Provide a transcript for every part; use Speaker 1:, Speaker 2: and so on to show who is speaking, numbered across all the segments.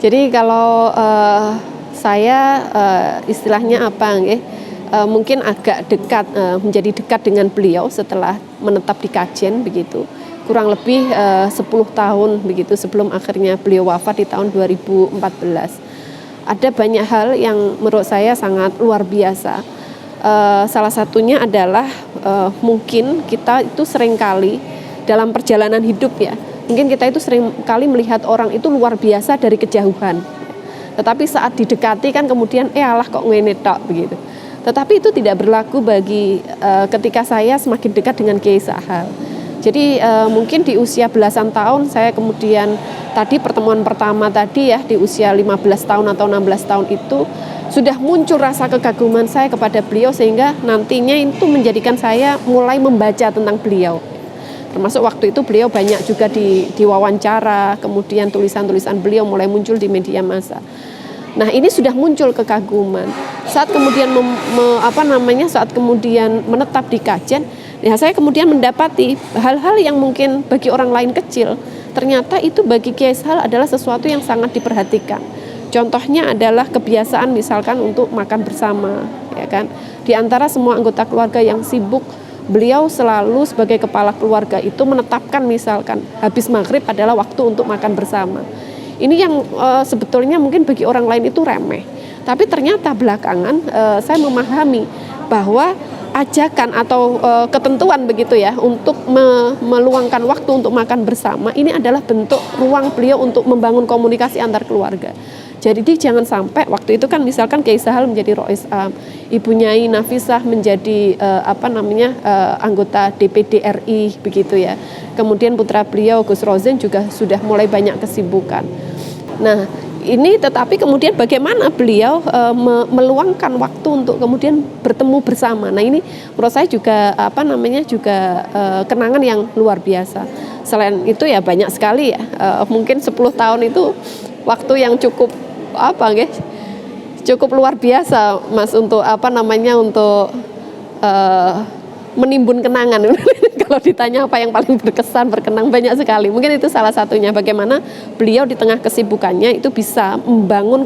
Speaker 1: Jadi kalau saya istilahnya apa nggih? Mungkin agak dekat, menjadi dekat dengan beliau setelah menetap di Kajen begitu. Kurang lebih 10 tahun begitu sebelum akhirnya beliau wafat di tahun 2014. Ada banyak hal yang menurut saya sangat luar biasa. Salah satunya adalah mungkin kita itu seringkali dalam perjalanan hidup ya, mungkin kita itu seringkali melihat orang itu luar biasa dari kejauhan. Tetapi saat didekati kan kemudian alah kok ngene tok begitu. Tetapi itu tidak berlaku bagi ketika saya semakin dekat dengan Kiai Sahal. Jadi mungkin di usia belasan tahun saya kemudian tadi pertemuan pertama tadi ya di usia 15 tahun atau 16 tahun itu sudah muncul rasa kekaguman saya kepada beliau sehingga nantinya itu menjadikan saya mulai membaca tentang beliau. Termasuk waktu itu beliau banyak juga diwawancara, kemudian tulisan-tulisan beliau mulai muncul di media massa. Nah ini sudah muncul kekaguman. Saat kemudian saat kemudian menetap di Kajen, ya saya kemudian mendapati hal-hal yang mungkin bagi orang lain kecil, ternyata itu bagi Kiai Sahal adalah sesuatu yang sangat diperhatikan. Contohnya adalah kebiasaan misalkan untuk makan bersama, ya kan. Di antara semua anggota keluarga yang sibuk, beliau selalu sebagai kepala keluarga itu menetapkan misalkan habis maghrib adalah waktu untuk makan bersama. Ini yang sebetulnya mungkin bagi orang lain itu remeh. Tapi ternyata belakangan saya memahami bahwa ajakan atau ketentuan begitu ya untuk meluangkan waktu untuk makan bersama ini adalah bentuk ruang beliau untuk membangun komunikasi antar keluarga. Jadi jangan sampai waktu itu kan misalkan Kiai Sahal menjadi Rois Am, Ibu Nyai Nafisah menjadi anggota DPD RI begitu ya. Kemudian putra beliau Gus Rozen juga sudah mulai banyak kesibukan. Nah, ini tetapi kemudian bagaimana beliau meluangkan waktu untuk kemudian bertemu bersama. Nah, ini menurut saya juga kenangan yang luar biasa. Selain itu ya banyak sekali ya. Mungkin 10 tahun itu waktu yang cukup cukup luar biasa Mas untuk menimbun kenangan. Kalau ditanya apa yang paling berkesan, berkenang, banyak sekali. Mungkin itu salah satunya bagaimana beliau di tengah kesibukannya itu bisa membangun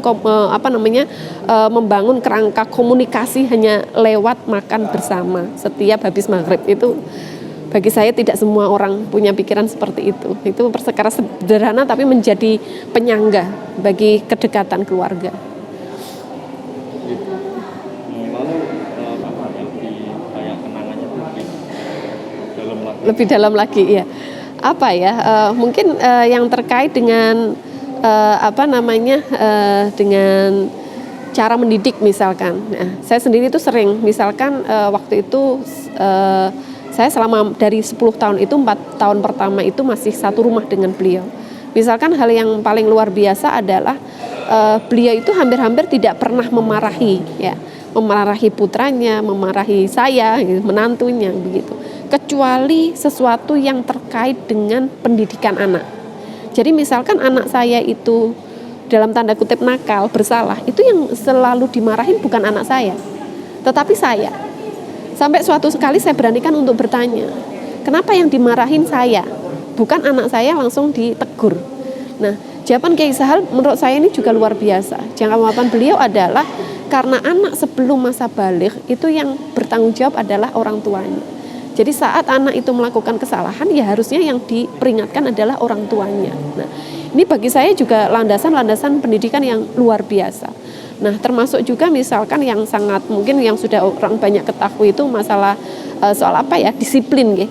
Speaker 1: membangun kerangka komunikasi hanya lewat makan bersama setiap habis maghrib. Itu bagi saya tidak semua orang punya pikiran seperti itu. Itu perkara sederhana tapi menjadi penyangga bagi kedekatan keluarga. Lebih dalam lagi ya mungkin yang terkait dengan dengan cara mendidik misalkan. Nah, saya sendiri itu sering misalkan waktu itu saya selama dari 10 tahun itu 4 tahun pertama itu masih satu rumah dengan beliau. Misalkan hal yang paling luar biasa adalah beliau itu hampir-hampir tidak pernah memarahi putranya, memarahi saya, menantunya begitu. Kecuali sesuatu yang terkait dengan pendidikan anak. Jadi misalkan anak saya itu dalam tanda kutip nakal, bersalah, itu yang selalu dimarahin bukan anak saya, tetapi saya. Sampai suatu sekali saya beranikan untuk bertanya, kenapa yang dimarahin saya, bukan anak saya langsung ditegur. Nah, jawaban Kiai Sahal menurut saya ini juga luar biasa. Jawaban beliau adalah karena anak sebelum masa baligh itu yang bertanggung jawab adalah orang tuanya. Jadi saat anak itu melakukan kesalahan ya harusnya yang diperingatkan adalah orang tuanya. Nah, ini bagi saya juga landasan-landasan pendidikan yang luar biasa. Nah, termasuk juga misalkan yang sangat mungkin yang sudah orang banyak ketahui itu masalah soal disiplin ya.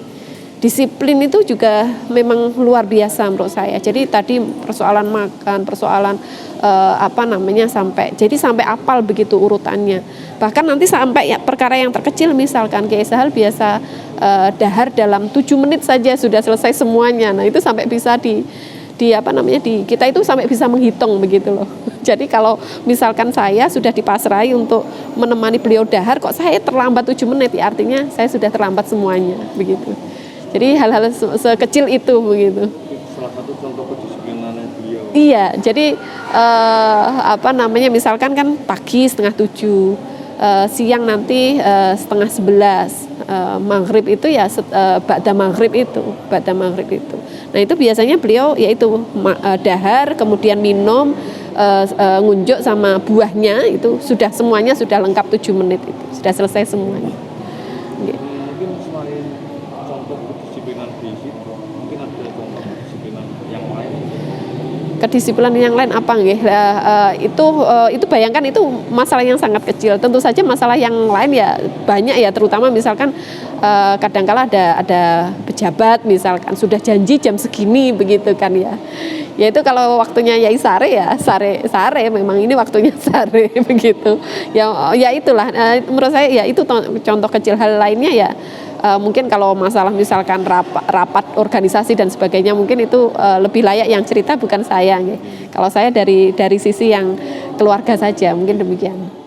Speaker 1: Disiplin itu juga memang luar biasa menurut saya. Jadi tadi persoalan makan, persoalan sampai apal begitu urutannya. Bahkan nanti sampai perkara yang terkecil misalkan Kiai Sahal biasa dahar dalam 7 menit saja sudah selesai semuanya. Nah, itu sampai bisa kita itu sampai bisa menghitung begitu loh. Jadi kalau misalkan saya sudah dipasrai untuk menemani beliau dahar kok saya terlambat 7 menit ya artinya saya sudah terlambat semuanya begitu. Jadi hal-hal sekecil itu begitu.
Speaker 2: Salah satu contoh kedisiplinannya beliau.
Speaker 1: Iya, jadi misalkan kan pagi 6:30 siang nanti setengah 11, maghrib itu ya ba'da maghrib itu. Nah itu biasanya beliau yaitu dahar, kemudian minum, ngunjuk sama buahnya itu semuanya sudah lengkap 7 menit itu sudah selesai semuanya.
Speaker 2: Mungkin selain contoh kedisiplinan di situ, mungkin ada contoh kedisiplinan yang lain.
Speaker 1: Kedisiplinan yang lain apa nggih? Itu bayangkan itu masalah yang sangat kecil. Tentu saja masalah yang lain ya banyak ya, terutama misalkan kadangkala ada pejabat misalkan sudah janji jam segini begitu kan ya. Ya itu kalau waktunya Yai sare ya sare memang ini waktunya sare begitu. Ya itulah menurut saya ya itu contoh kecil. Hal lainnya ya mungkin kalau masalah misalkan rapat organisasi dan sebagainya mungkin itu lebih layak yang cerita bukan saya. Kalau saya dari sisi yang keluarga saja mungkin demikian.